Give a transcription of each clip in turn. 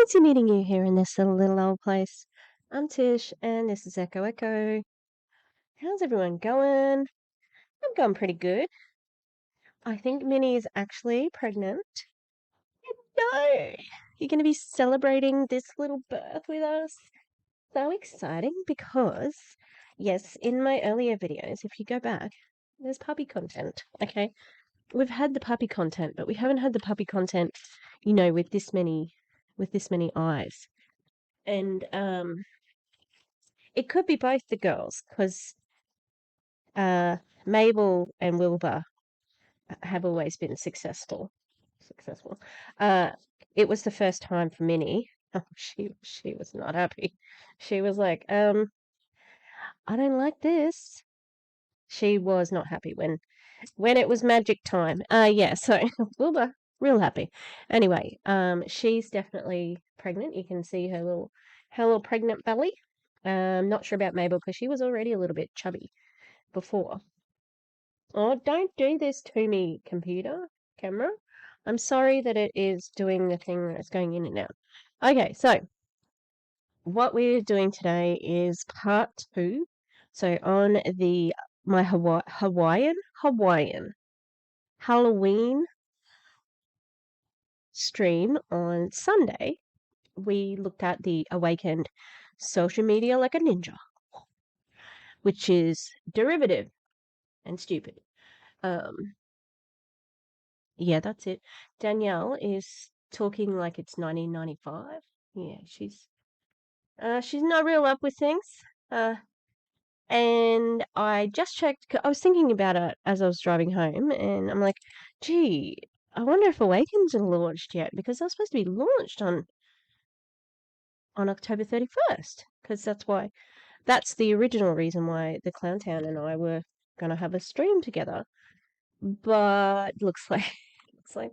Fancy meeting you here in this little old place. I'm Tish, and this is Echo Echo. How's everyone going? I'm going pretty good. I think Minnie is actually pregnant. No! You're going to be celebrating this little birth with us. So exciting because, yes, in my earlier videos, if you go back, there's puppy content, okay? We've had the puppy content, but we haven't had the puppy content, with this many eyes. And it could be both the girls, because Mabel and Wilbur have always been successful. It was the first time for Minnie. Oh, she was not happy. She was like, I don't like this. She was not happy when it was magic time. Yeah, so Wilbur, real happy. Anyway, she's definitely pregnant. You can see her little pregnant belly. Not sure about Mabel because she was already a little bit chubby before. Oh, don't do this to me, camera. I'm sorry that it is doing the thing that's going in and out. Okay, so what we're doing today is part 2. So on my Hawaiian Halloween stream on Sunday, we looked at the AWAKEND social media like a ninja, which is derivative and stupid. Yeah, that's it. Danielle is talking like it's 1995. Yeah, she's not real up with things. And I just checked. I was thinking about it as I was driving home, and I'm like, gee, I wonder if Awakens are launched yet, because they're supposed to be launched on October 31st, because that's the original reason why the Clowntown and I were gonna have a stream together. But looks like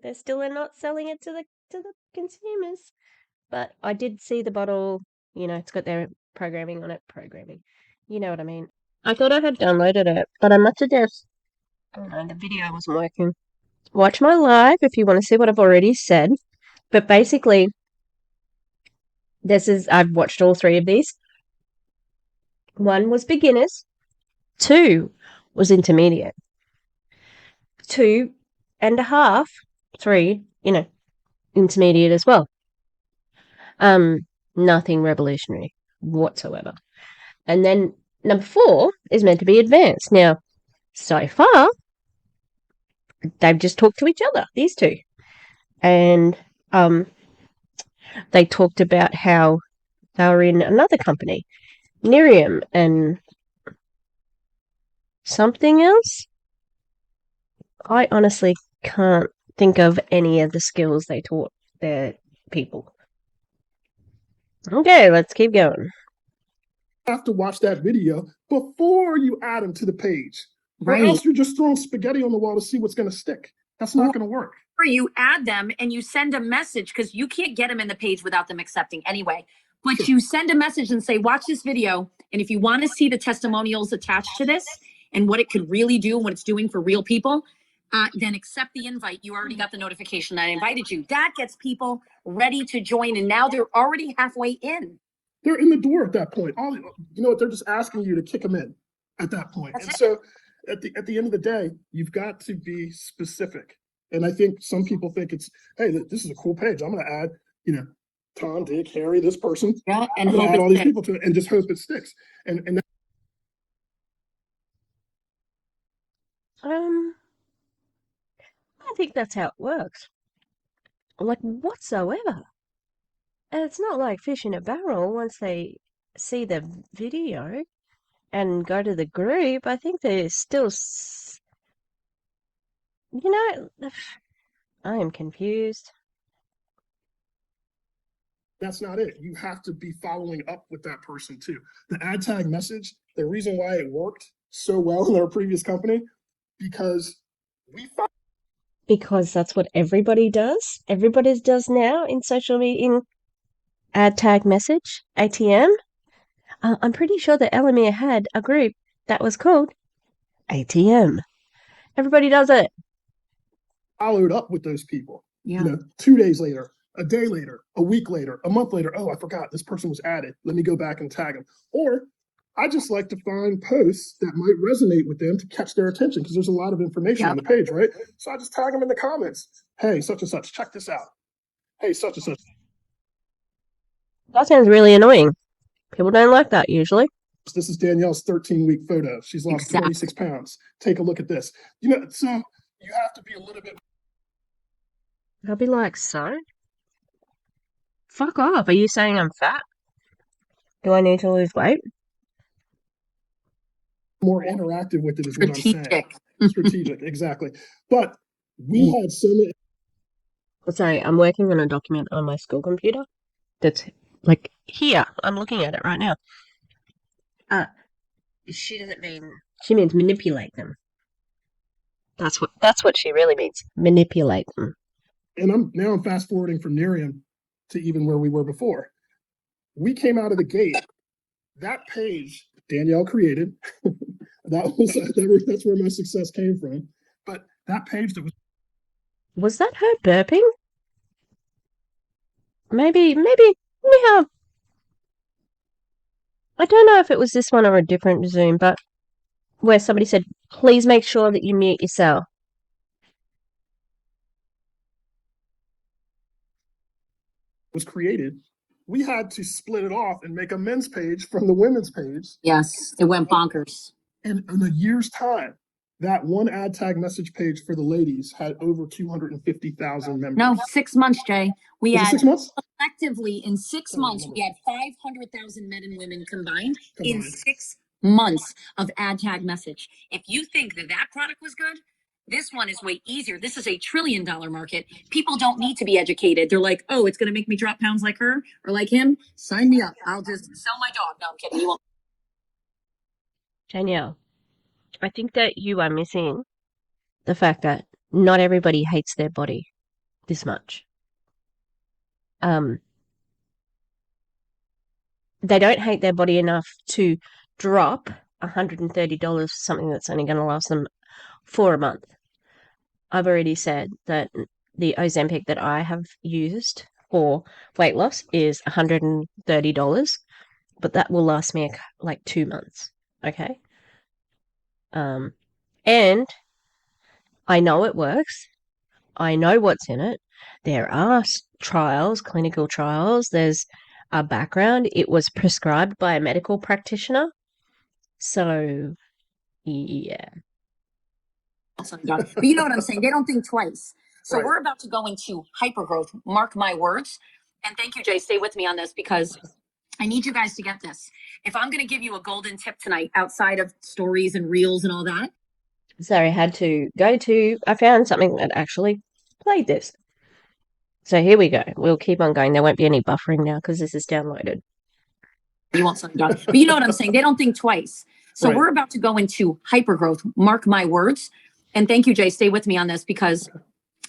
they still are not selling it to the consumers. But I did see the bottle, it's got their programming on it. Programming. You know what I mean. I thought I had downloaded it, but I must have just, I don't know, the video wasn't working. Watch my live if you want to see what I've already said. But basically, I've watched all 3 of these. 1 was beginners. 2 was intermediate. 2.5, 3, intermediate as well. Nothing revolutionary whatsoever. And then number 4 is meant to be advanced. Now, so far, they've just talked to each other, these 2. And they talked about how they were in another company, Miriam and something else. I honestly can't think of any of the skills they taught their people. Okay, let's keep going. You have to watch that video before you add them to the page. Right. Or else you're just throwing spaghetti on the wall to see what's going to stick. That's not going to work. Or you add them and you send a message, because you can't get them in the page without them accepting anyway. But you send a message and say, watch this video. And if you want to see the testimonials attached to this and what it could really do and what it's doing for real people, then accept the invite. You already got the notification that I invited you. That gets people ready to join. And now they're already halfway in. They're in the door at that point. They're just asking you to kick them in at that point. That's so at the end of the day, you've got to be specific. And I think some people think it's, hey, this is a cool page. I'm going to add, Tom, Dick, Harry, this person. Yeah, and I'm going to add all these people to it and just hope it sticks. And I think that's how it works. Like, whatsoever. And it's not like fish in a barrel. Once they see the video and go to the group, I think they're still, I am confused. That's not it. You have to be following up with that person too. The ad tag message, the reason why it worked so well in our previous company, because that's what everybody does. Everybody does now in social media, in ad tag message, ATM. I'm pretty sure that Elamir had a group that was called ATM. Everybody does it. Followed up with those people. Yeah. 2 days later, A day later, a week later, a month later, oh, I forgot this person was added. Let me go back and tag them. Or I just like to find posts that might resonate with them to catch their attention because there's a lot of information on the page, right? So I just tag them in the comments. Hey, such and such, check this out. Hey, such and such. That sounds really annoying. People don't like that usually. This is Danielle's 13-week photo. She's lost 26 pounds. Take a look at this. You know, so you have to be a little bit. I'll be like, so? Fuck off. Are you saying I'm fat? Do I need to lose weight? More interactive with it is what I'm saying. Strategic. Strategic, exactly. But we had so many. Sorry, I'm working on a document on my school computer that's like here. I'm looking at it right now. She doesn't mean, she means manipulate them. That's what she really means. Manipulate them. And I'm fast forwarding from Miriam to even where we were before. We came out of the gate. That page Danielle created. That's where my success came from. But that page that was that her burping? Maybe we have. I don't know if it was this one or a different Zoom, but where somebody said, please make sure that you mute yourself. Was created, we had to split it off and make a men's page from the women's page. Yes, it went bonkers. And in a year's time, that one ad tag message page for the ladies had over 250,000 members. No, 6 months, Jay. We Was it had 6 months? collectively in 6 months, we had 500,000 men and women combined in 6 months of ad tag message. If you think that that product was good, this one is way easier. This is a $1 trillion market. People don't need to be educated. They're like, oh, it's going to make me drop pounds like her or like him. Sign me up. I'll just sell my dog. No, I'm kidding. You won't. Danielle, I think that you are missing the fact that not everybody hates their body this much. They don't hate their body enough to drop $130 for something that's only going to last them for a month. I've already said that the Ozempic that I have used for weight loss is $130, but that will last me like 2 months. Okay. And I know it works. I know what's in it. There are trials, clinical trials. There's a background. It was prescribed by a medical practitioner. So, yeah. But you know what I'm saying? They don't think twice. So Right. we're about to go into hypergrowth. Mark my words. And thank you, Jay. Stay with me on this because I need you guys to get this. If I'm going to give you a golden tip tonight outside of stories and reels and all that. Sorry, I had to go to, I found something that actually played this. So here we go. We'll keep on going. There won't be any buffering now because this is downloaded. You want something done. But you know what I'm saying? They don't think twice. So Right. we're about to go into hypergrowth. Mark my words. And thank you, Jay. Stay with me on this because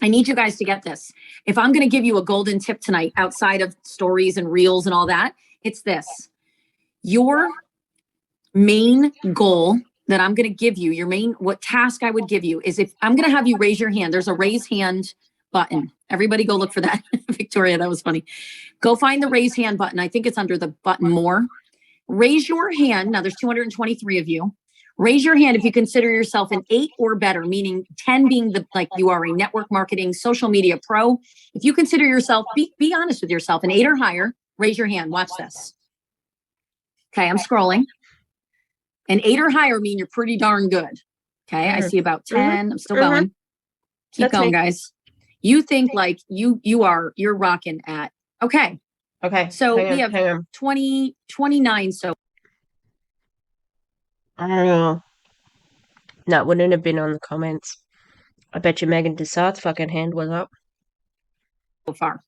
I need you guys to get this. If I'm going to give you a golden tip tonight outside of stories and reels and all that, it's this. Your main goal that I'm going to give you, what task I would give you is if I'm going to have you raise your hand, there's a raise hand button. Everybody go look for that. Victoria, that was funny. Go find the raise hand button. I think it's under the button more. Raise your hand. Now there's 223 of you. Raise your hand if you consider yourself an 8 or better, meaning 10 being like you are a network marketing, social media pro. If you consider yourself, be honest with yourself, an 8 or higher, raise your hand. Watch this. Okay, I'm scrolling. An 8 or higher mean you're pretty darn good. Okay, I see about 10. I'm still going. Keep going, guys. You think like you're rocking at. Okay. Okay. So we have 29. So I don't know. No, it wouldn't have been on the comments. I bet you Megan Dessart's fucking hand was up. So far.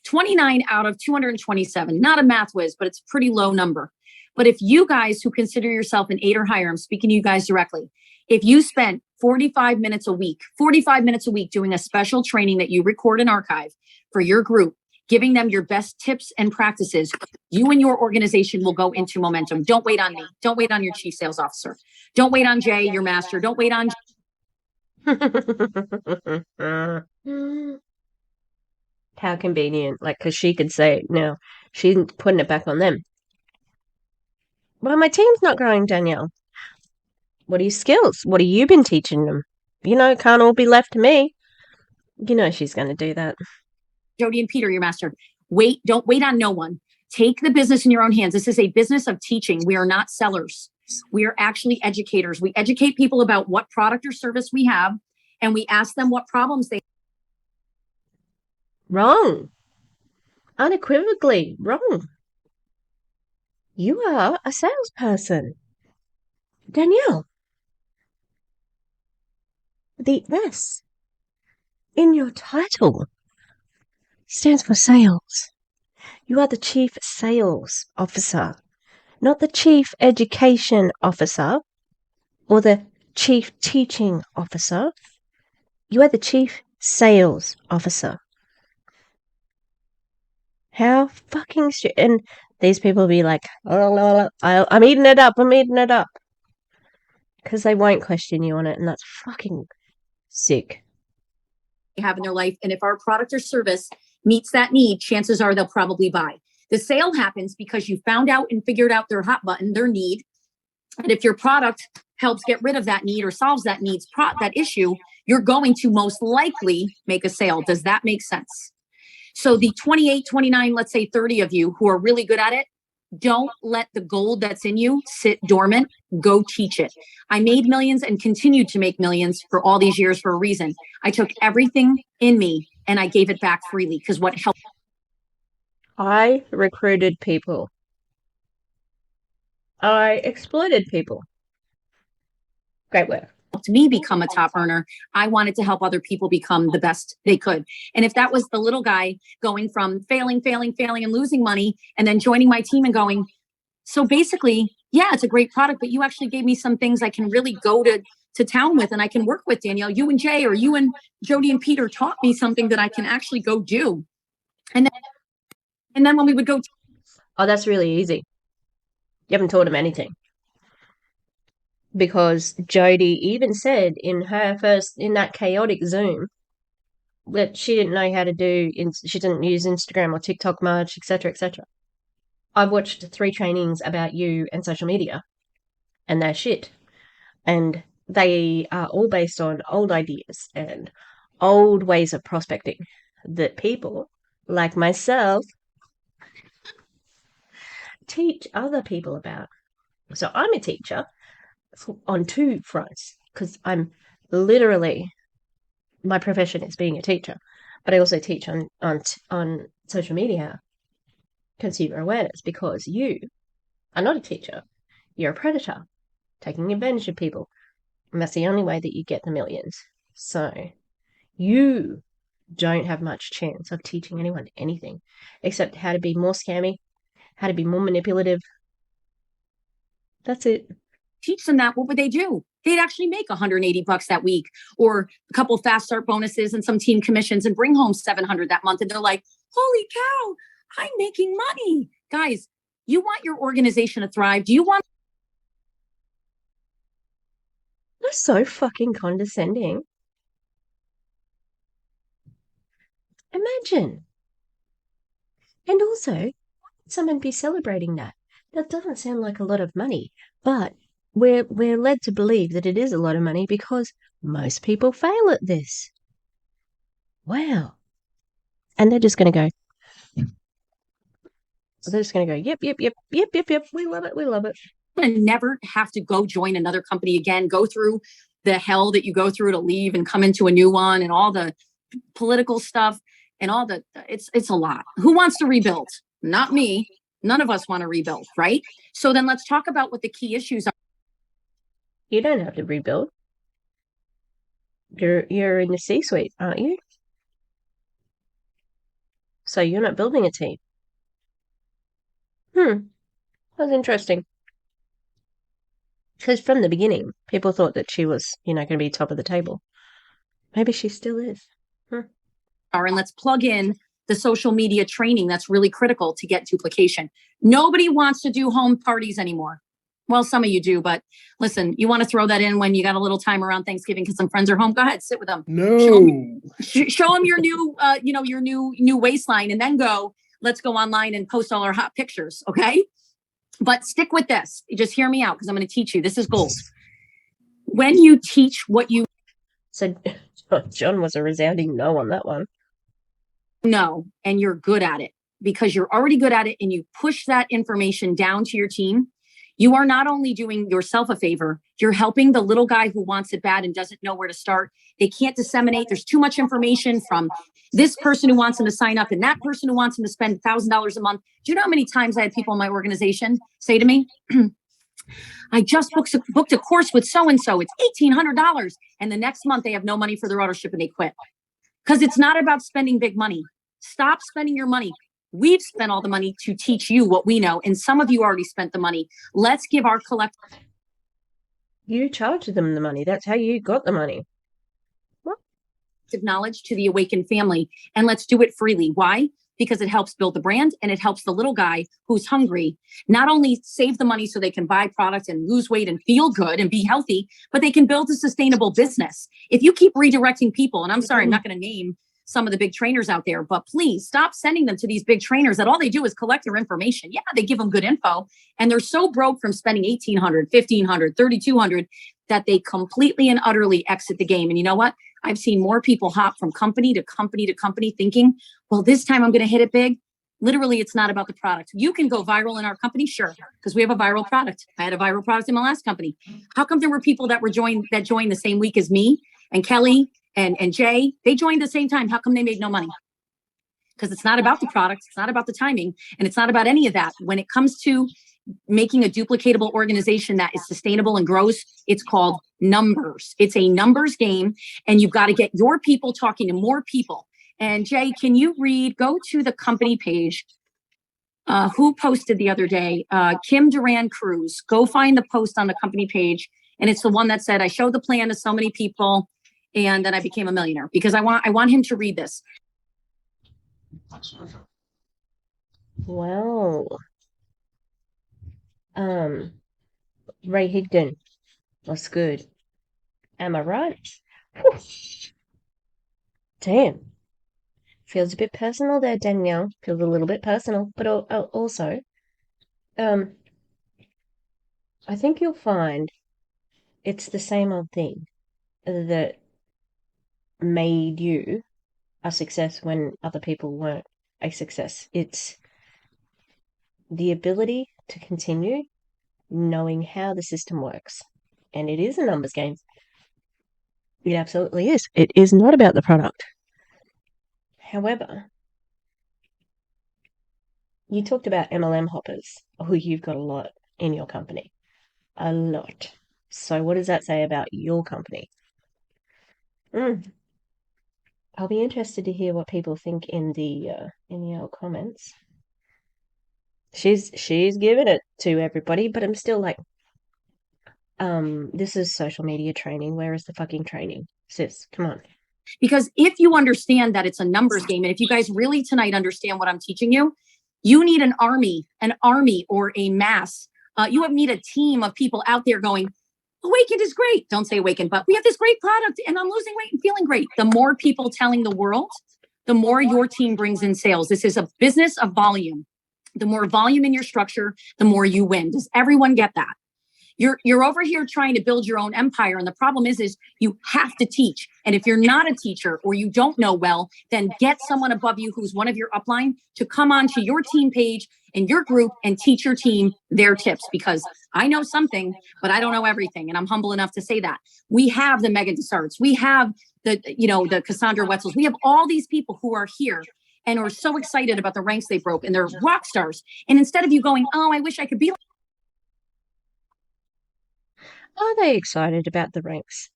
29 out of 227. Not a math whiz, but it's a pretty low number. But if you guys who consider yourself an 8 or higher, I'm speaking to you guys directly. If you spent 45 minutes a week doing a special training that you record and archive for your group, giving them your best tips and practices, you and your organization will go into momentum. Don't wait on me. Don't wait on your chief sales officer. Don't wait on Jay, your master. Don't wait on. How convenient. Like, because she could say, no, she's putting it back on them. Well, my team's not growing, Danielle. What are your skills? What have you been teaching them? It can't all be left to me. She's going to do that. Jody and Peter, your master. Don't wait on no one. Take the business in your own hands. This is a business of teaching. We are not sellers. We are actually educators. We educate people about what product or service we have, and we ask them what problems they. Wrong. Unequivocally wrong. You are a salesperson. Danielle. The S in your title stands for sales. You are the chief sales officer, not the chief education officer or the chief teaching officer. You are the chief sales officer. How fucking and these people will be like, oh, I'm eating it up. Because they won't question you on it, and that's fucking sick. Have in their life, and if our product or service meets that need, chances are they'll probably buy. The sale happens because you found out and figured out their hot button, their need, and if your product helps get rid of that need or solves that that issue, you're going to most likely make a sale. Does that make sense? So the 28, 29, let's say 30 of you who are really good at it, don't let the gold that's in you sit dormant. Go teach it. I made millions and continue to make millions for all these years for a reason. I took everything in me and I gave it back freely because what helped. I recruited people. I exploited people. Great work. Helped me become a top earner. I wanted to help other people become the best they could. And if that was the little guy going from failing and losing money and then joining my team and going, so basically, yeah, it's a great product, but you actually gave me some things I can really go to town with and I can work with, Danielle. You and Jay or you and Jody and Peter taught me something that I can actually go do. And then when we would go. Oh, that's really easy. You haven't taught them anything. Because Jody even said in that chaotic Zoom that she didn't know how to she didn't use Instagram or TikTok much, etc., etc. I've watched 3 trainings about you and social media, and they're shit. And they are all based on old ideas and old ways of prospecting that people like myself teach other people about. So I'm a teacher on 2 fronts because I'm literally, my profession is being a teacher, but I also teach on social media consumer awareness because you are not a teacher. You're a predator taking advantage of people. And that's the only way that you get the millions. So you don't have much chance of teaching anyone anything except how to be more scammy, how to be more manipulative. That's it. Teach them that, what would they do? They'd actually make $180 that week or a couple fast start bonuses and some team commissions and bring home $700 that month. And they're like, holy cow, I'm making money. Guys, you want your organization to thrive. Do you want? That's so fucking condescending. Imagine. And also, someone be celebrating that. That doesn't sound like a lot of money, but we're led to believe that it is a lot of money because most people fail at this. Wow. And they're just going to go. They're just going to go, yep. We love it. And never have to go join another company again, go through the hell that you go through to leave and come into a new one and all the political stuff and all the, it's a lot. Who wants to rebuild? Not me. None of us want to rebuild, right? So then let's talk about what the key issues are. You don't have to rebuild. You're in the C-suite, aren't you? So you're not building a team. That's interesting. Because from the beginning, people thought that she was, going to be top of the table. Maybe she still is. And let's plug in the social media training that's really critical to get duplication. Nobody wants to do home parties anymore. Well, some of you do, but listen, you want to throw that in when you got a little time around Thanksgiving because some friends are home. Go ahead, sit with them. No. Show them your new, your new waistline, and then go. Let's go online and post all our hot pictures, okay? But stick with this. Just hear me out because I'm going to teach you. This is gold. When you teach what you So John was a resounding no on that one. know and you're good at it because you're already good at it and you push that information down to your team, you are not only doing yourself a favor, you're helping the little guy who wants it bad and doesn't know where to start. They can't disseminate. There's too much information from this person who wants them to sign up and that person who wants them to spend $1,000 a month. Do you know how many times I had people in my organization say to me, I just booked a course with so-and-so. It's $1,800. And the next month they have no money for their auto-ship and they quit. Because it's not about spending big money. Stop spending your money. We've spent all the money to teach you what we know. And some of you already spent the money. Let's give our collective. You charged them the money. That's how you got the money. What? Knowledge to the Awakened family. And let's do it freely. Why? Because it helps build the brand and it helps the little guy who's hungry not only save the money so they can buy products and lose weight and feel good and be healthy, but they can build a sustainable business. If you keep redirecting people, and I'm sorry, I'm not going to name some of the big trainers out there, but please stop sending them to these big trainers that all they do is collect their information. Yeah, they give them good info and they're so broke from spending $1,800, $1,500, $3,200 that they completely and utterly exit the game. And you know what? I've seen more people hop from company to company to company thinking, well, this time I'm going to hit it big. Literally, it's not about the product. You can go viral in our company, sure, because we have a viral product. I had a viral product in my last company. How come there were people that joined the same week as me and Kelly and Jay? They joined the same time. How come they made no money? Because it's not about the product. It's not about the timing. And it's not about any of that. When it comes to making a duplicatable organization that is sustainable and grows, it's called numbers. It's a numbers game. And you've got to get your people talking to more people. And Jay, can you go to the company page? Who posted the other day? Kim Duran Cruz. Go find the post on the company page. And it's the one that said, I showed the plan to so many people and then I became a millionaire, because I want him to read this. Wow. Ray Higdon. That's good. Am I right? Whew. Damn. Feels a bit personal there, Danielle. Feels a little bit personal, but also, I think you'll find it's the same old thing that made you a success when other people weren't a success. It's the ability to continue knowing how the system works. And it is a numbers game. It absolutely is. It is not about the product. However, you talked about MLM hoppers, who you've got a lot in your company. A lot. So what does that say about your company? I'll be interested to hear what people think in the old comments. She's giving it to everybody, but I'm still like, this is social media training. Where is the fucking training? Sis, come on. Because if you understand that it's a numbers game, and if you guys really tonight understand what I'm teaching you, you need an army or a mass. You need a team of people out there going, Awakened is great. Don't say Awakened, but we have this great product and I'm losing weight and feeling great. The more people telling the world, the more your team brings in sales. This is a business of volume. The more volume in your structure, the more you win. Does everyone get that? You're over here trying to build your own empire. And the problem is you have to teach. And if you're not a teacher or you don't know well, then get someone above you who's one of your upline to come onto your team page and your group and teach your team their tips, because I know something, but I don't know everything. And I'm humble enough to say that. We have the Megan Desarts. We have the Cassandra Wetzels. We have all these people who are here and are so excited about the ranks they broke, and they're rock stars. And instead of you going, oh, I wish I could be like. Are they excited about the ranks?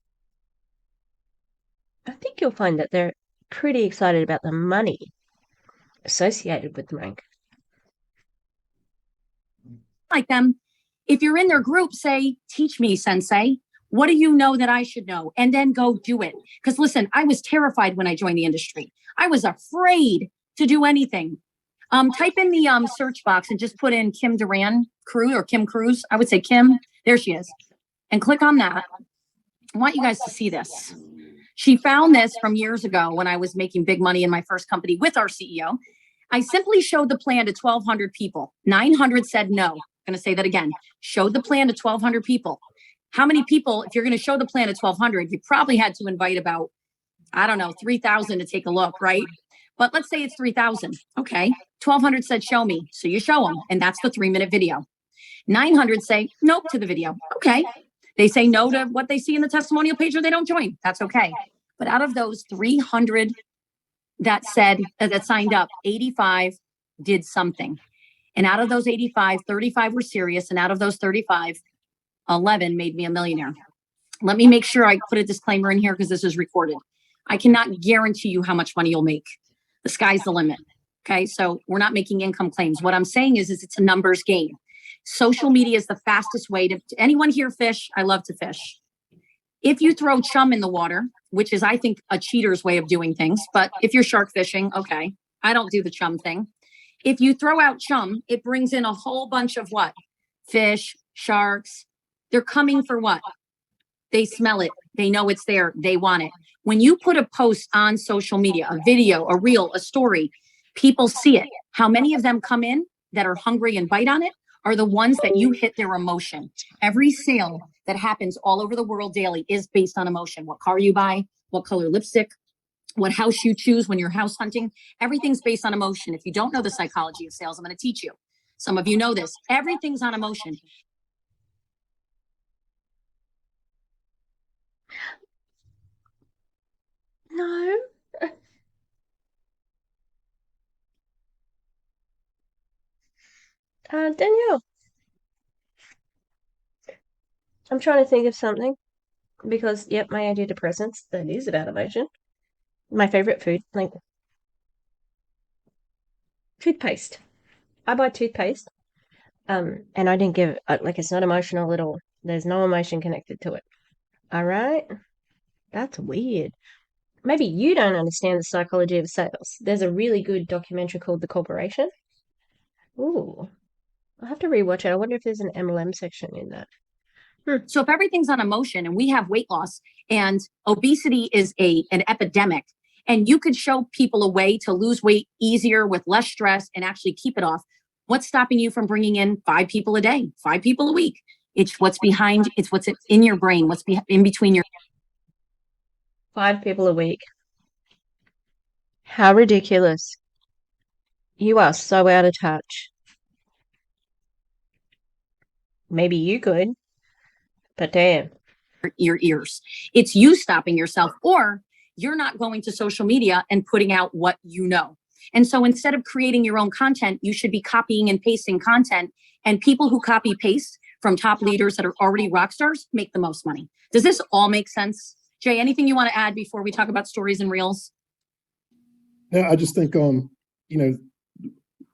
I think you'll find that they're pretty excited about the money associated with the rank. Like them, if you're in their group, say, teach me, sensei. What do you know that I should know? And then go do it. Because listen, I was terrified when I joined the industry. I was afraid to do anything. Type in the search box and just put in Kim Duran Cruz or Kim Cruz. I would say Kim. There she is. And click on that. I want you guys to see this. She found this from years ago when I was making big money in my first company with our CEO. I simply showed the plan to 1,200 people. 900 said no. I'm going to say that again. Showed the plan to 1,200 people. How many people, if you're going to show the plan to 1,200, you probably had to invite about, I don't know, 3,000 to take a look, right? But let's say it's 3,000. Okay. 1,200 said, show me. So you show them. And that's the 3-minute video. 900 say nope to the video. Okay. They say no to what they see in the testimonial page or they don't join. That's okay. But out of those 300 that signed up, 85 did something. And out of those 85, 35 were serious. And out of those 35, 11 made me a millionaire. Let me make sure I put a disclaimer in here because this is recorded. I cannot guarantee you how much money you'll make. The sky's the limit. Okay. So we're not making income claims. What I'm saying is it's a numbers game. Social media is the fastest way to anyone here fish? I love to fish. If you throw chum in the water, which is, I think, a cheater's way of doing things, but if you're shark fishing, okay, I don't do the chum thing. If you throw out chum, it brings in a whole bunch of what? Fish, sharks. They're coming for what? They smell it. They know it's there. They want it. When you put a post on social media, a video, a reel, a story, people see it. How many of them come in that are hungry and bite on it? Are the ones that you hit their emotion. Every sale that happens all over the world daily is based on emotion. What car you buy, what color lipstick, what house you choose when you're house hunting, everything's based on emotion. If you don't know the psychology of sales, I'm going to teach you. Some of you know this. Everything's on emotion. No. Danielle, I'm trying to think of something because, yep, my antidepressants, that is about emotion. My favorite food, like toothpaste. I buy toothpaste, and I didn't give, like, it's not emotional at all. There's no emotion connected to it. All right? That's weird. Maybe you don't understand the psychology of sales. There's a really good documentary called The Corporation. Ooh, I'll have to rewatch it. I wonder if there's an MLM section in that. So if everything's on emotion and we have weight loss and obesity is an epidemic, and you could show people a way to lose weight easier with less stress and actually keep it off, what's stopping you from bringing in 5 people a day, 5 people a week? It's what's behind, it's what's in your brain, what's in between your 5 people a week. How ridiculous. You are so out of touch. Maybe you could, but damn. your ears. It's you stopping yourself, or you're not going to social media and putting out what you know. And so instead of creating your own content, you should be copying and pasting content. And people who copy paste from top leaders that are already rock stars make the most money. Does this all make sense? Jay, anything you want to add before we talk about stories and reels? No, I just think,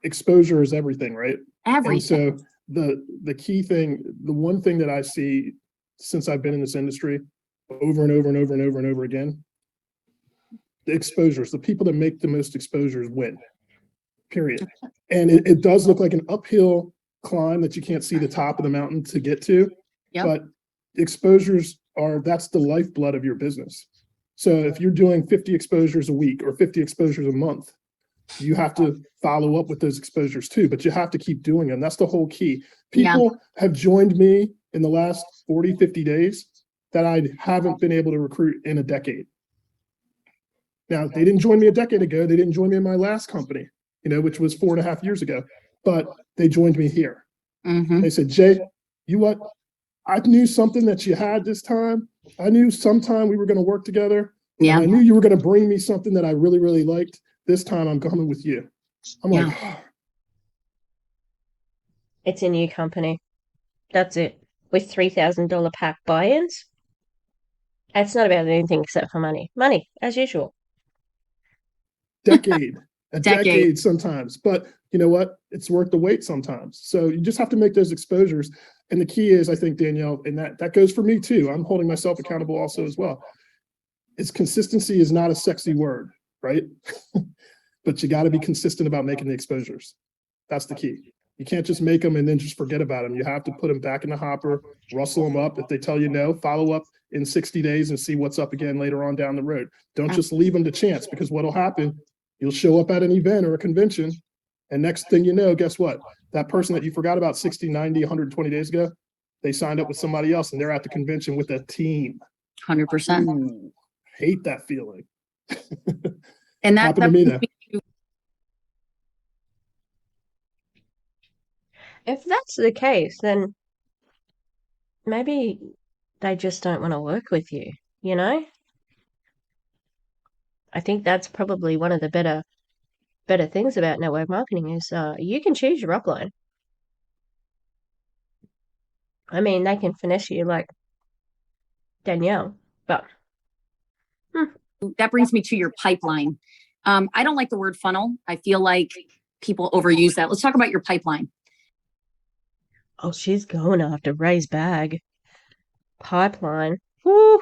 exposure is everything, right? Everything. And so the key thing, the one thing that I see since I've been in this industry over and over and over and over and over again, the exposures, the people that make the most exposures win, period. And it does look like an uphill climb that you can't see the top of the mountain to get to, but exposures that's the lifeblood of your business. So if you're doing 50 exposures a week or 50 exposures a month, you have to follow up with those exposures too, but you have to keep doing them. That's the whole key. People have joined me in the last 40, 50 days that I haven't been able to recruit in a decade. Now, they didn't join me a decade ago. They didn't join me in my last company, which was 4.5 years ago, but they joined me here. Mm-hmm. They said, Jay, you what? I knew something that you had this time. I knew sometime we were going to work together. Yeah. And I knew you were going to bring me something that I really, really liked. This time I'm coming with you. I'm like, it's a new company. That's it. With $3,000 pack buy-ins. It's not about anything except for money. Money, as usual. Decade sometimes. But you know what? It's worth the wait sometimes. So you just have to make those exposures. And the key is, I think, Danielle, and that goes for me too. I'm holding myself accountable also as well. Consistency is not a sexy word, right? But you got to be consistent about making the exposures. That's the key. You can't just make them and then just forget about them. You have to put them back in the hopper, rustle them up. If they tell you no, follow up in 60 days and see what's up again later on down the road. Don't just leave them to chance, because what'll happen, you'll show up at an event or a convention, and next thing you know, guess what? That person that you forgot about 60, 90, 120 days ago, they signed up with somebody else and they're at the convention with a team. 100%. Ooh, hate that feeling. And that happened to me though. If that's the case, then maybe they just don't want to work with you, you know? I think that's probably one of the better things about network marketing is you can choose your upline. I mean, they can finesse you like Danielle, but that brings me to your pipeline. I don't like the word funnel. I feel like people overuse that. Let's talk about your pipeline. oh, she's going after Ray's bag. Pipeline. Woo!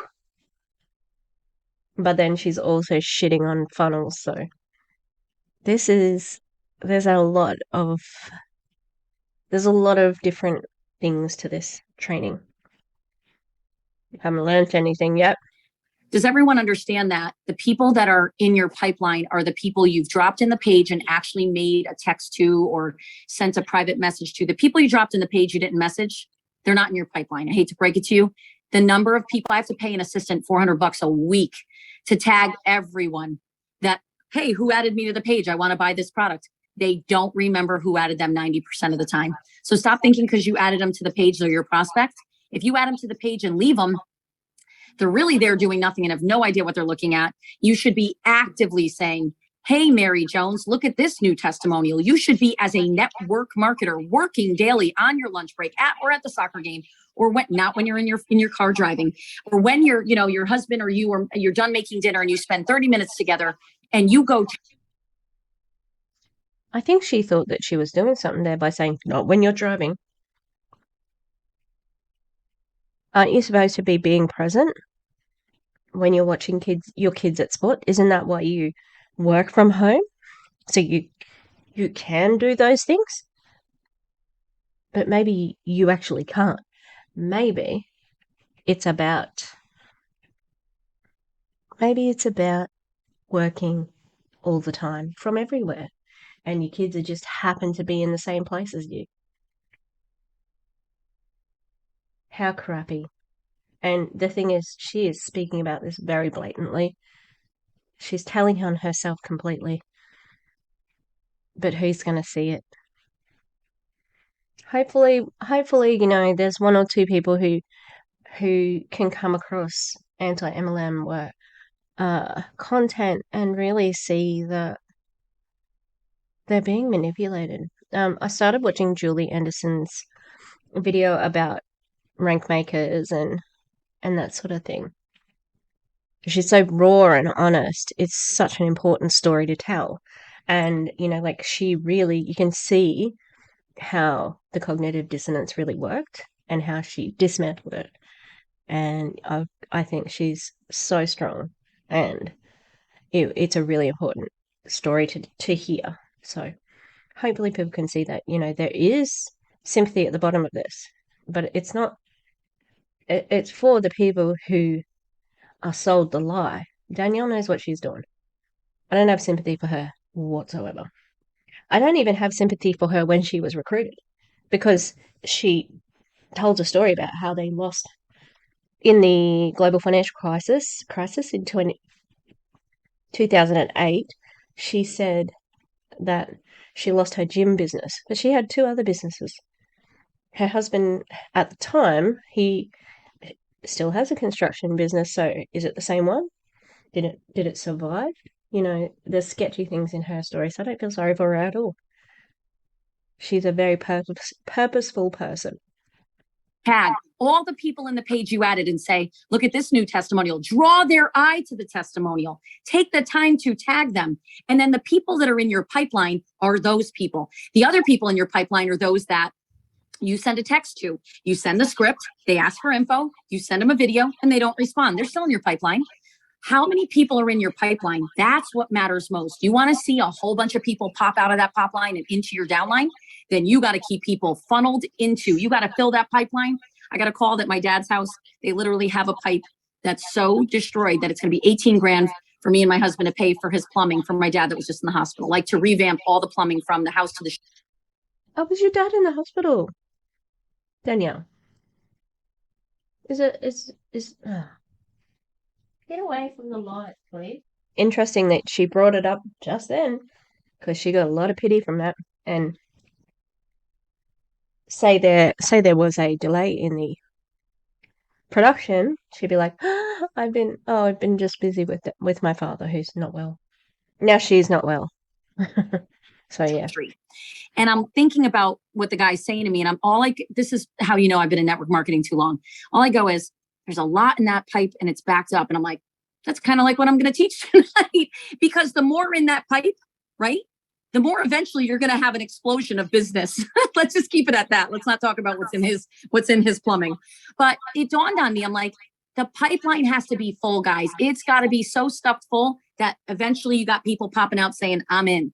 But then she's also shitting on funnels, so there's a lot of different things to this training. Haven't learned anything yet. Does everyone understand that the people that are in your pipeline are the people you've dropped in the page and actually made a text to or sent a private message to? The people you dropped in the page you didn't message, they're not in your pipeline. I hate to break it to you. The number of people, I have to pay an assistant $400 a week to tag everyone that, hey, who added me to the page? I want to buy this product. They don't remember who added them 90% of the time. So stop thinking because you added them to the page, they're your prospect. If you add them to the page and leave them, they're really there doing nothing and have no idea what they're looking at. You should be actively saying, hey, Mary Jones, look at this new testimonial. You should be, as a network marketer, working daily on your lunch break or at the soccer game, or not when you're in your car driving, or when your husband or you're done making dinner and you spend 30 minutes together and you go. I think she thought that she was doing something there by saying, not when you're driving. Aren't you supposed to be being present when you're watching your kids at sport? Isn't that why you work from home? So you can do those things? But maybe you actually can't. Maybe it's about working all the time from everywhere, and your kids are just happen to be in the same place as you. How crappy. And the thing is, she is speaking about this very blatantly. She's telling on herself completely. But who's going to see it? Hopefully, there's one or two people who can come across anti-MLM work content and really see that they're being manipulated. I started watching Julie Anderson's video about rank makers and that sort of thing. She's so raw and honest. It's such an important story to tell. And, you can see how the cognitive dissonance really worked and how she dismantled it. And I think she's so strong, and it's a really important story to hear. So hopefully people can see that, there is sympathy at the bottom of this, but it's not, it's for the people who are sold the lie. Danielle knows what she's doing. I don't have sympathy for her whatsoever. I don't even have sympathy for her when she was recruited, because she told a story about how they lost in the global financial crisis in 2008. She said that she lost her gym business, but she had two other businesses. Her husband at the time, he still has a construction business. So is it the same one? Did it survive? There's sketchy things in her story, so I don't feel sorry for her at all. She's a very purposeful person. Tag all the people in the page you added and say, look at this new testimonial. Draw their eye to the testimonial. Take the time to tag them. And then the people that are in your pipeline are those people. The other people in your pipeline are those that you send a text to. You send the script, they ask for info, you send them a video, and they don't respond. They're still in your pipeline. How many people are in your pipeline? That's what matters most. You want to see a whole bunch of people pop out of that pipeline and into your downline? then you got to keep people funneled into, you got to fill that pipeline. I got a call that my dad's house, they literally have a pipe that's so destroyed that it's going to be 18 grand for me and my husband to pay for his plumbing for my dad that was just in the hospital, like to revamp all the plumbing from the house to the. Oh, was your dad in the hospital? Danielle. Get away from the light, please. Interesting that she brought it up just then, because she got a lot of pity from that. And say there was a delay in the production, she'd be like, I've been just busy with my father who's not well. Now she's not well. So yeah. Street. And I'm thinking about what the guy's saying to me, and I'm all like, this is how you know I've been in network marketing too long. All I go is, there's a lot in that pipe and it's backed up. And I'm like, that's kind of like what I'm going to teach tonight. Because the more in that pipe, right, the more eventually you're going to have an explosion of business. Let's just keep it at that. Let's not talk about what's in his plumbing. But it dawned on me, I'm like, the pipeline has to be full, guys. It's got to be so stuffed full that eventually you got people popping out saying, I'm in.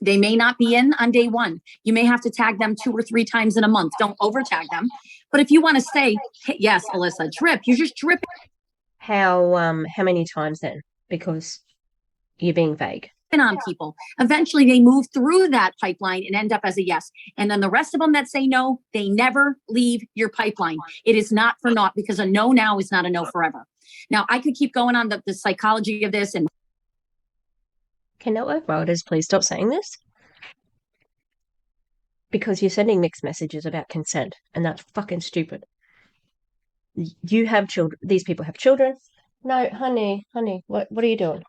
They may not be in on day one. You may have to tag them 2 or 3 times in a month. Don't over tag them. But if you want to say, hey, yes, Alyssa, drip, you're just dripping. How many times then? Because you're being vague. On people. Eventually they move through that pipeline and end up as a yes. And then the rest of them that say no, they never leave your pipeline. It is not for naught, because a no now is not a no forever. Now I could keep going on the psychology of this. And can network marketers please stop saying this? Because you're sending mixed messages about consent, and that's fucking stupid. You have children. These people have children. No, honey, what are you doing?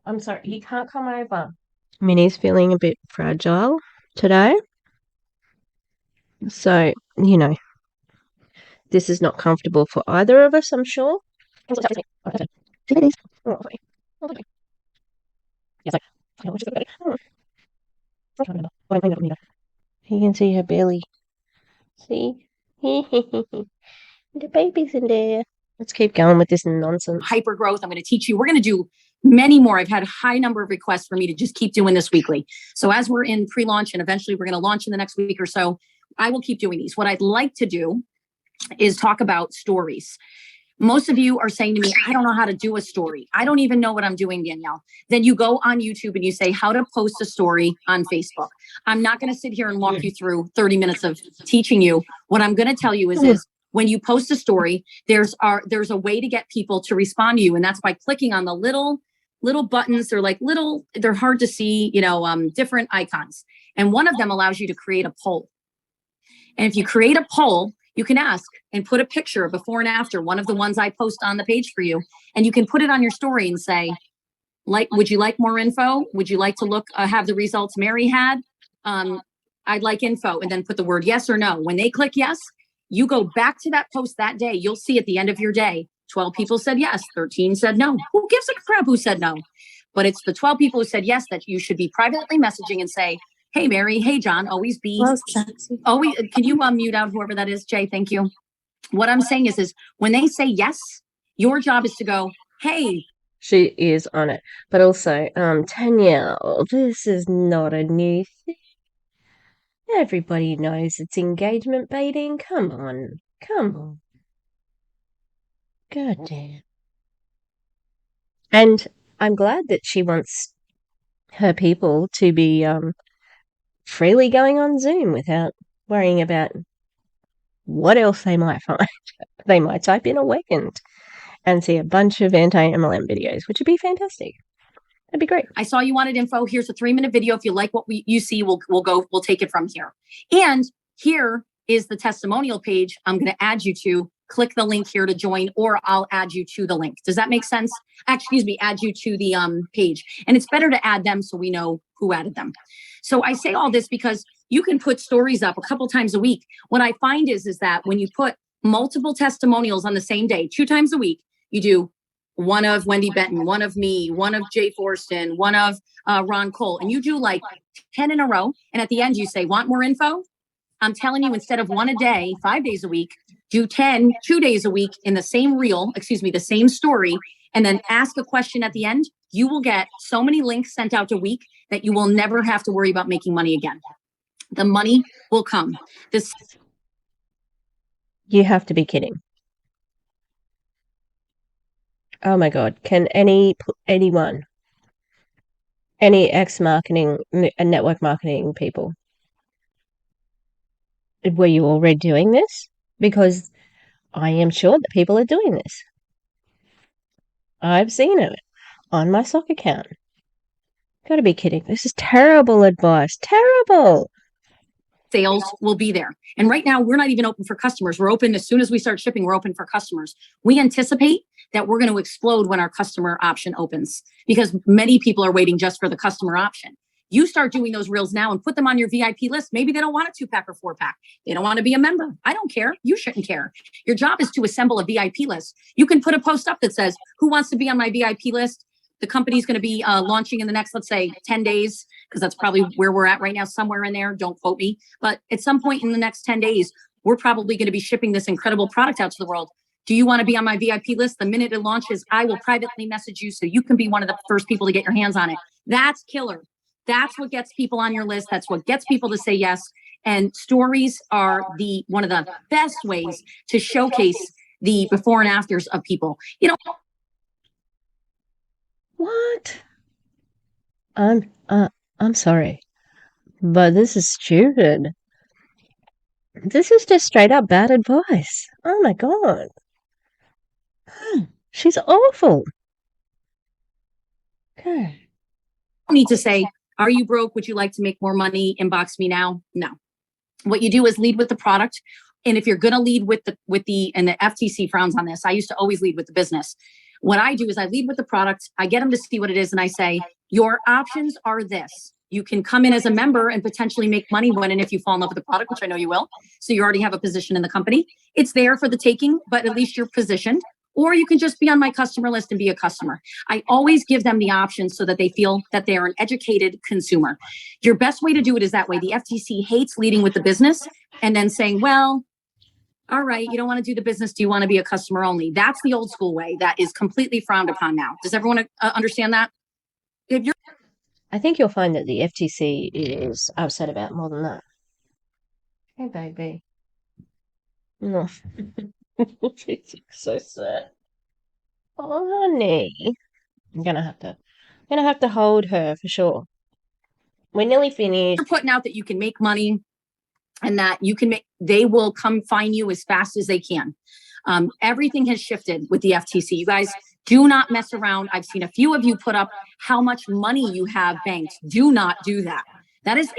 I'm sorry, you can't come over. Minnie's feeling a bit fragile today. So, this is not comfortable for either of us, I'm sure. You can see her belly. See? The baby's in there. Let's keep going with this nonsense. Hyper growth. I'm going to teach you. We're going to do many more. I've had a high number of requests for me to just keep doing this weekly. So as we're in pre-launch and eventually we're going to launch in the next week or so, I will keep doing these. What I'd like to do is talk about stories. Most of you are saying to me, I don't know how to do a story. I don't even know what I'm doing, Danielle. Then you go on YouTube and you say how to post a story on Facebook. I'm not going to sit here and walk you through 30 minutes of teaching you. What I'm going to tell you is when you post a story, there's a way to get people to respond to you. And that's by clicking on the little buttons. They're like they're hard to see, different icons. And one of them allows you to create a poll. And if you create a poll, you can ask and put a picture of before and after, one of the ones I post on the page for you. And you can put it on your story and say, would you like more info? Would you like to have the results Mary had? I'd like info. And then put the word yes or no. When they click yes, you go back to that post that day. You'll see at the end of your day, 12 people said yes, 13 said no. Who gives a crap who said no? But it's the 12 people who said yes that you should be privately messaging and say, hey, Mary. Hey, John. Always be. Always. Can you mute out whoever that is, Jay? Thank you. What I'm saying is when they say yes, your job is to go, hey. She is on it. But also, Danielle, this is not a new thing. Everybody knows it's engagement baiting. Come on. God damn. And I'm glad that she wants her people to be freely going on Zoom without worrying about what else they might find. They might type in AWAKEND and see a bunch of anti-MLM videos, which would be fantastic. That'd be great. I saw you wanted info. Here's a 3-minute video. If you like what you see, we'll take it from here. And here is the testimonial page I'm going to add you to. Click the link here to join, or I'll add you to the link. Does that make sense? Excuse me, add you to the page. And it's better to add them so we know who added them. So I say all this because you can put stories up a couple times a week. What I find is that when you put multiple testimonials on the same day, 2 times a week, you do one of Wendy Benton, one of me, one of Jay Forston, one of Ron Cole, and you do like 10 in a row. And at the end, you say, want more info? I'm telling you, instead of 1 a day, 5 days a week, do 10, 2 days a week in the same the same story, and then ask a question at the end. You will get so many links sent out a week that you will never have to worry about making money again. The money will come. This You have to be kidding. Oh my God. Can anyone, any ex-marketing and network marketing people, were you already doing this? Because I am sure that people are doing this. I've seen it on my sock account. Gotta be kidding. This is terrible advice. Terrible. sales will be there. And right now, we're not even open for customers. We're open as soon as we start shipping, we're open for customers. We anticipate that we're going to explode when our customer option opens because many people are waiting just for the customer option. You start doing those reels now and put them on your VIP list. Maybe they don't want a 2-pack or 4-pack. They don't want to be a member. I don't care. You shouldn't care. Your job is to assemble a VIP list. You can put a post up that says, who wants to be on my VIP list? The company's going to be launching in the next, let's say, 10 days, because that's probably where we're at right now, somewhere in there. Don't quote me. But at some point in the next 10 days, we're probably going to be shipping this incredible product out to the world. Do you want to be on my VIP list? The minute it launches, I will privately message you so you can be one of the first people to get your hands on it. That's killer. That's what gets people on your list. That's what gets people to say yes. And stories are one of the best ways to showcase the before and afters of people. You know, What? I'm sorry, but this is stupid. This is just straight up bad advice. Oh my God. She's awful. Okay. need to say, are you broke? Would you like to make more money? Inbox me now. No. What you do is lead with the product. And if you're going to lead with the, and the FTC frowns on this, I used to always lead with the business. What I do is I lead with the product. I get them to see what it is. And I say, your options are this. You can come in as a member and potentially make money when and if you fall in love with the product, which I know you will. So you already have a position in the company. It's there for the taking, but at least you're positioned. Or you can just be on my customer list and be a customer. I always give them the option so that they feel that they are an educated consumer. Your best way to do it is that way. The FTC hates leading with the business and then saying, well, all right, you don't want to do the business. Do you want to be a customer only? That's the old school way that is completely frowned upon now. Does everyone understand that? If you're I think you'll find that the FTC is upset about more than that. Hey, baby. No. She's so sad. Oh, honey. I'm gonna have to hold her for sure. We're nearly finished. putting out that you can make money and that you can they will come find you as fast as they can. Everything has shifted with the FTC. You guys do not mess around. I've seen a few of you put up how much money you have banked. Do not do that. That is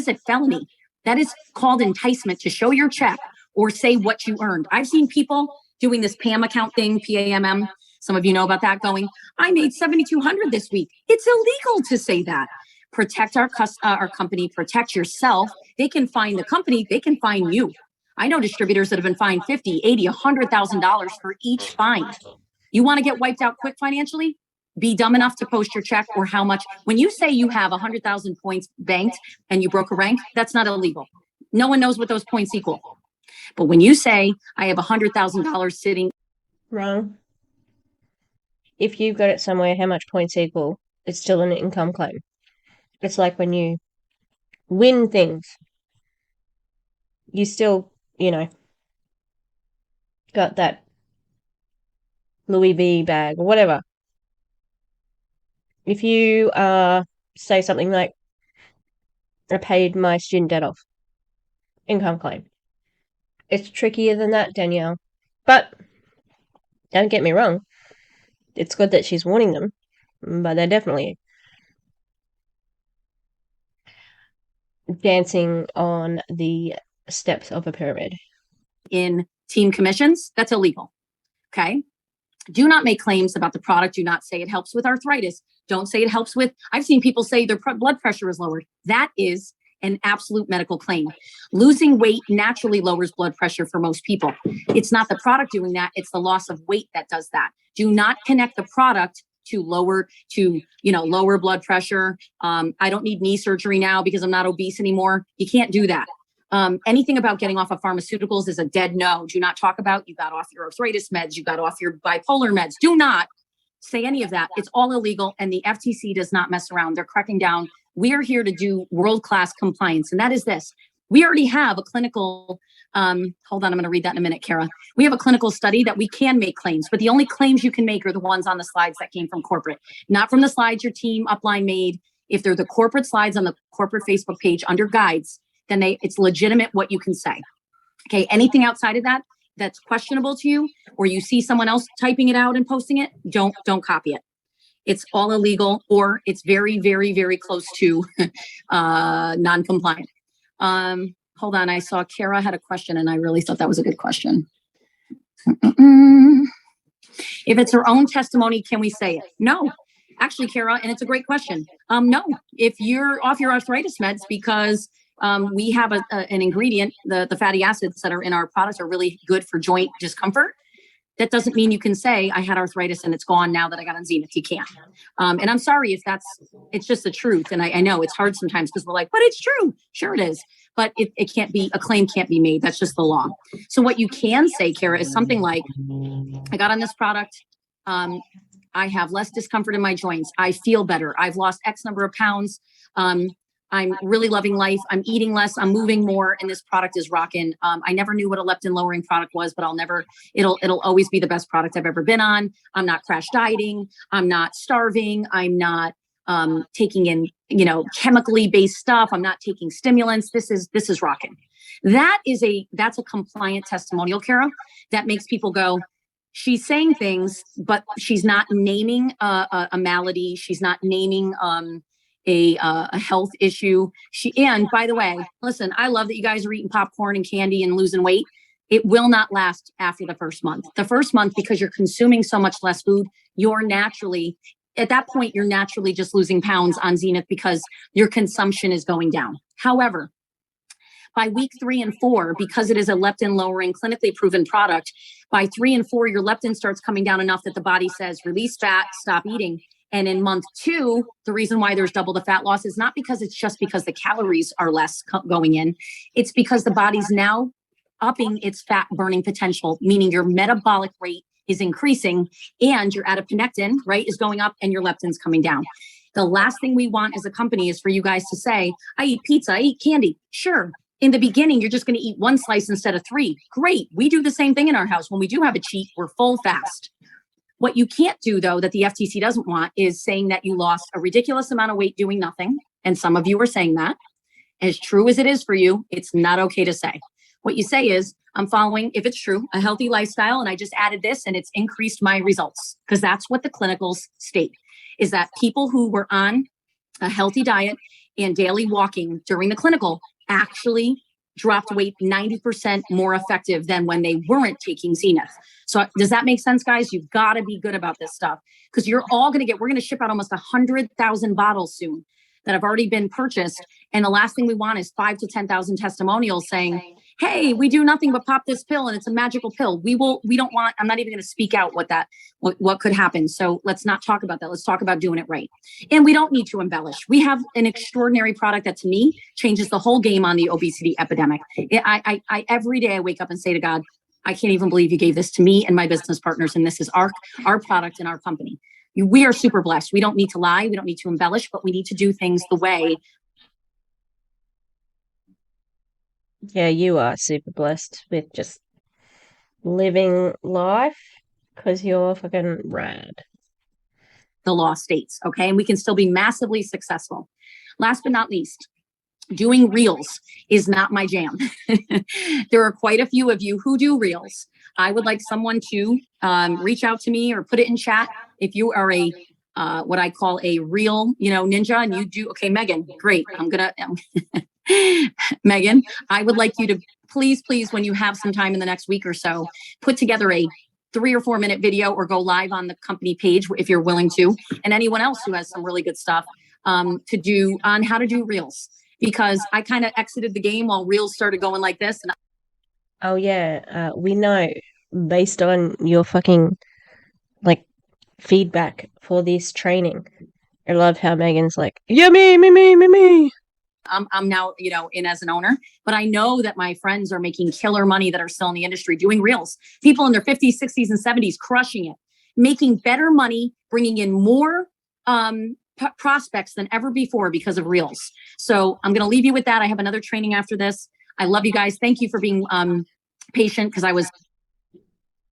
a felony. That is called enticement to show your check or say what you earned. I've seen people doing this PAM account thing, PAMM. Some of you know about that going, I made $7,200 this week. It's illegal to say that. Protect our company, protect yourself. They can find the company, they can find you. I know distributors that have been fined $50,000, $80,000, $100,000 for each fine. You want to get wiped out quick financially? Be dumb enough to post your check or how much. When you say you have 100,000 points banked and you broke a rank, that's not illegal. No one knows what those points equal. But when you say I have $100,000 sitting. Wrong. If you've got it somewhere, how much points equal, it's still an income claim. It's like when you win things, you still, got that Louis V bag or whatever. If you say something like, I paid my student debt off, income claim. It's trickier than that, Danielle. But don't get me wrong, it's good that she's warning them, but they're definitely dancing on the steps of a pyramid. In team commissions, that's illegal. Okay. Do not make claims about the product. Do not say it helps with arthritis. Don't say it helps with, I've seen people say their blood pressure is lowered. That is an absolute medical claim. Losing weight naturally lowers blood pressure for most people. It's not the product doing that. It's the loss of weight that does that. Do not connect the product to lower blood pressure. I don't need knee surgery now because I'm not obese anymore. You can't do that. Anything about getting off of pharmaceuticals is a dead no. Do not talk about you got off your arthritis meds, you got off your bipolar meds. Do not say any of that. It's all illegal, and the FTC does not mess around. They're cracking down We are here to do world-class compliance. And that is this. We already have a clinical, hold on, I'm going to read that in a minute, Kara. We have a clinical study that we can make claims, but the only claims you can make are the ones on the slides that came from corporate, not from the slides your team upline made. If they're the corporate slides on the corporate Facebook page under guides, then it's legitimate what you can say. Okay, anything outside of that that's questionable to you, or you see someone else typing it out and posting it, don't copy it. It's all illegal, or it's very, very, very close to non-compliant. Hold on, I saw Kara had a question and I really thought that was a good question. If it's her own testimony, can we say it? No, actually, Kara, and it's a great question. No, if you're off your arthritis meds because we have an ingredient, the fatty acids that are in our products are really good for joint discomfort. That doesn't mean you can say I had arthritis and it's gone now that I got on Zenith. You can't. And I'm sorry if it's just the truth. And I know it's hard sometimes because we're like, but it's true. Sure it is. But it can't be, a claim can't be made. That's just the law. So what you can say, Kara, is something like, I got on this product. I have less discomfort in my joints. I feel better. I've lost X number of pounds. I'm really loving life. I'm eating less. I'm moving more. And this product is rocking. I never knew what a leptin lowering product was, but it'll always be the best product I've ever been on. I'm not crash dieting. I'm not starving. I'm not taking in, chemically based stuff. I'm not taking stimulants. This is rocking. That's a compliant testimonial, Kara, that makes people go, she's saying things, but she's not naming a malady. She's not naming a health issue. And by the way, listen, I love that you guys are eating popcorn and candy and losing weight. It will not last after the first month. The first month, because you're consuming so much less food, at that point, you're naturally just losing pounds on Zenith because your consumption is going down. However, by week 3 and 4, because it is a leptin lowering, clinically proven product, by 3 and 4, your leptin starts coming down enough that the body says, release fat, stop eating. And in month 2, the reason why there's double the fat loss is not because it's just because the calories are less going in. It's because the body's now upping its fat burning potential, meaning your metabolic rate is increasing and your adiponectin, right, is going up and your leptin's coming down. The last thing we want as a company is for you guys to say, I eat pizza, I eat candy. Sure. In the beginning, you're just going to eat 1 slice instead of 3. Great. We do the same thing in our house. When we do have a cheat, we're full fast. What you can't do, though, that the FTC doesn't want is saying that you lost a ridiculous amount of weight doing nothing. And some of you are saying that. As true as it is for you, it's not okay to say. What you say is, I'm following, if it's true, a healthy lifestyle, and I just added this and it's increased my results. Because that's what the clinicals state, is that people who were on a healthy diet and daily walking during the clinical actually dropped weight 90% more effective than when they weren't taking Zenith. So does that make sense, guys? You've got to be good about this stuff because we're going to ship out almost 100,000 bottles soon that have already been purchased. And the last thing we want is 5,000 to 10,000 testimonials saying, hey, we do nothing but pop this pill and it's a magical pill. I'm not even going to speak out what could happen. So let's not talk about that. Let's talk about doing it right. And we don't need to embellish. We have an extraordinary product that to me changes the whole game on the obesity epidemic. I every day I wake up and say to God, I can't even believe you gave this to me and my business partners. And this is our product and our company. We are super blessed. We don't need to lie. We don't need to embellish, but we need to do things the way. Yeah, you are super blessed with just living life because you're fucking rad. The law states, okay? And we can still be massively successful. Last but not least, doing reels is not my jam. There are quite a few of you who do reels. I would like someone to reach out to me or put it in chat if you are a what I call a reel, ninja, and you do. Okay, Megan, great. Megan, I would like you to please, when you have some time in the next week or so, put together a 3 or 4 minute video or go live on the company page if you're willing to, and anyone else who has some really good stuff to do on how to do reels. Because I kind of exited the game while reels started going like this. And oh yeah, we know based on your fucking feedback for this training. I love how Megan's like, yeah, me. I'm now, in as an owner, but I know that my friends are making killer money that are still in the industry doing reels. People in their 50s, 60s, and 70s crushing it, making better money, bringing in more prospects than ever before because of Reels. So I'm going to leave you with that. I have another training after this. I love you guys. Thank you for being patient because I was.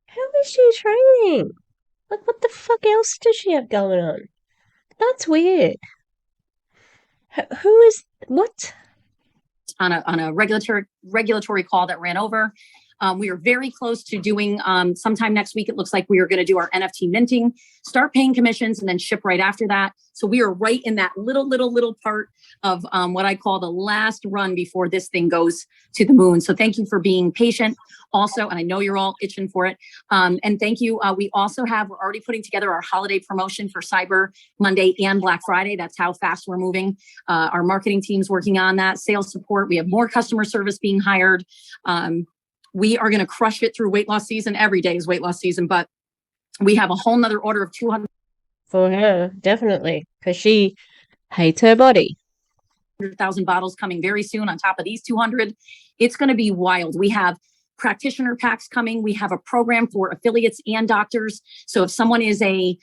How is she training? Like, what the fuck else does she have going on? That's weird. Who is what? On a regulatory call that ran over. We are very close to doing sometime next week. It looks like we are going to do our NFT minting, start paying commissions, and then ship right after that. So we are right in that little part of what I call the last run before this thing goes to the moon. So thank you for being patient also. And I know you're all itching for it. And thank you. We're already putting together our holiday promotion for Cyber Monday and Black Friday. That's how fast we're moving. Our marketing team's working on that, sales support. We have more customer service being hired. We are going to crush it through weight loss season. Every day is weight loss season, but we have a whole nother order of 200 For her, definitely, because she hates her body. 100,000 bottles coming very soon on top of these 200. It's going to be wild. We have practitioner packs coming. We have a program for affiliates and doctors. So if someone is a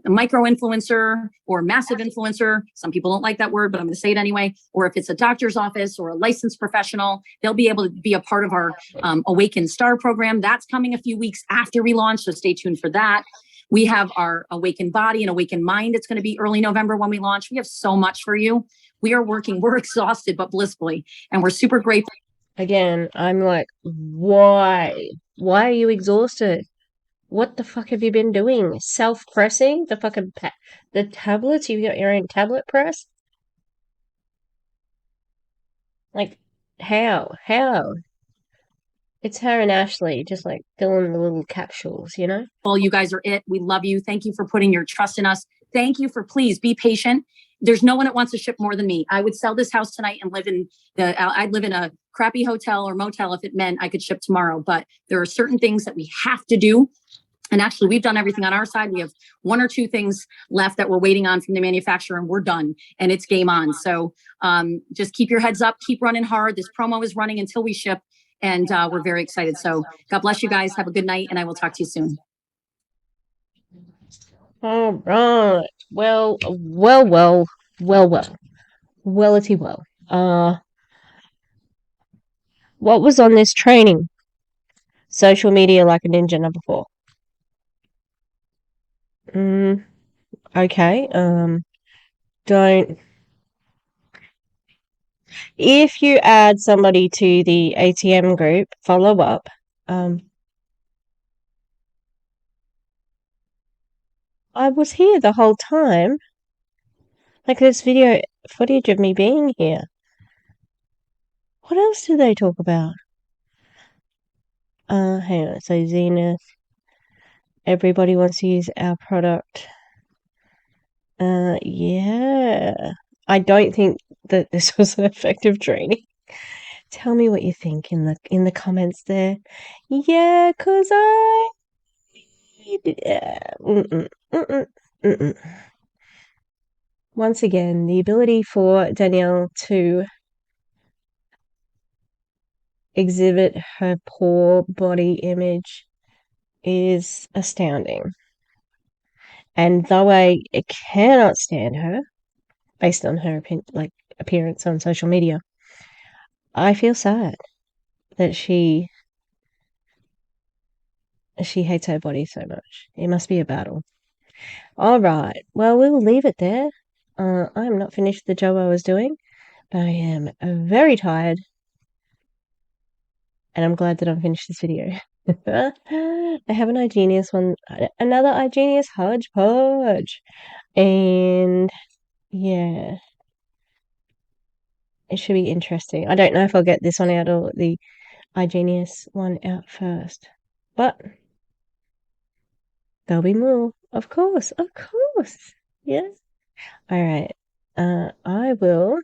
micro influencer or massive influencer, some people don't like that word, but I'm going to say it anyway. Or if it's a doctor's office or a licensed professional, they'll be able to be a part of our AWAKEND Star program. That's coming a few weeks after we launch. So stay tuned for that. We have our Awakened Body and Awakened Mind. It's going to be early November when we launch. We have so much for you. We are working. We're exhausted, but blissfully. And we're super grateful. Again, I'm like, why? Why are you exhausted? What the fuck have you been doing? Self-pressing? The fucking the tablets? You got your own tablet press? Like, how? How? It's her and Ashley just like filling the little capsules, you know? Well, you guys are it. We love you. Thank you for putting your trust in us. Thank you for please be patient. There's no one that wants to ship more than me. I would sell this house tonight and I'd live in a crappy hotel or motel if it meant I could ship tomorrow. But there are certain things that we have to do. And actually, we've done everything on our side. We have one or two things left that we're waiting on from the manufacturer, and we're done. And it's game on. So just keep your heads up. Keep running hard. This promo is running until we ship. And we're very excited. So God bless you guys. Have a good night. And I will talk to you soon. All right. Wellity well. What was on this training? Social media like a ninja number 4. Okay. Don't. If you add somebody to the ATM group, follow up. I was here the whole time. Like, there's video footage of me being here. What else do they talk about? Hang on. So Zenith. Everybody wants to use our product. Yeah. I don't think that this was an effective training. Tell me what you think in the comments there. Yeah, 'cause once again, the ability for Danielle to exhibit her poor body image is astounding. And though I cannot stand her, based on her appearance on social media, I feel sad that she hates her body so much. It must be a battle. All right. Well, we'll leave it there. I am not finished the job I was doing, but I am very tired. And I'm glad that I'm finished this video. I have an iGenius one, another iGenius hodgepodge. And yeah, it should be interesting. I don't know if I'll get this one out or the iGenius one out first, but there'll be more. Of course. Yes. All right. I will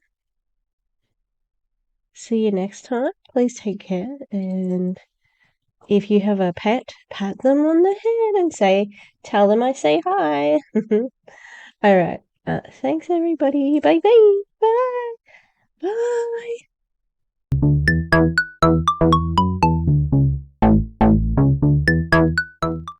see you next time. Please take care. And if you have a pet, pat them on the head and tell them I say hi. All right. Thanks, everybody. Bye. Bye. Bye.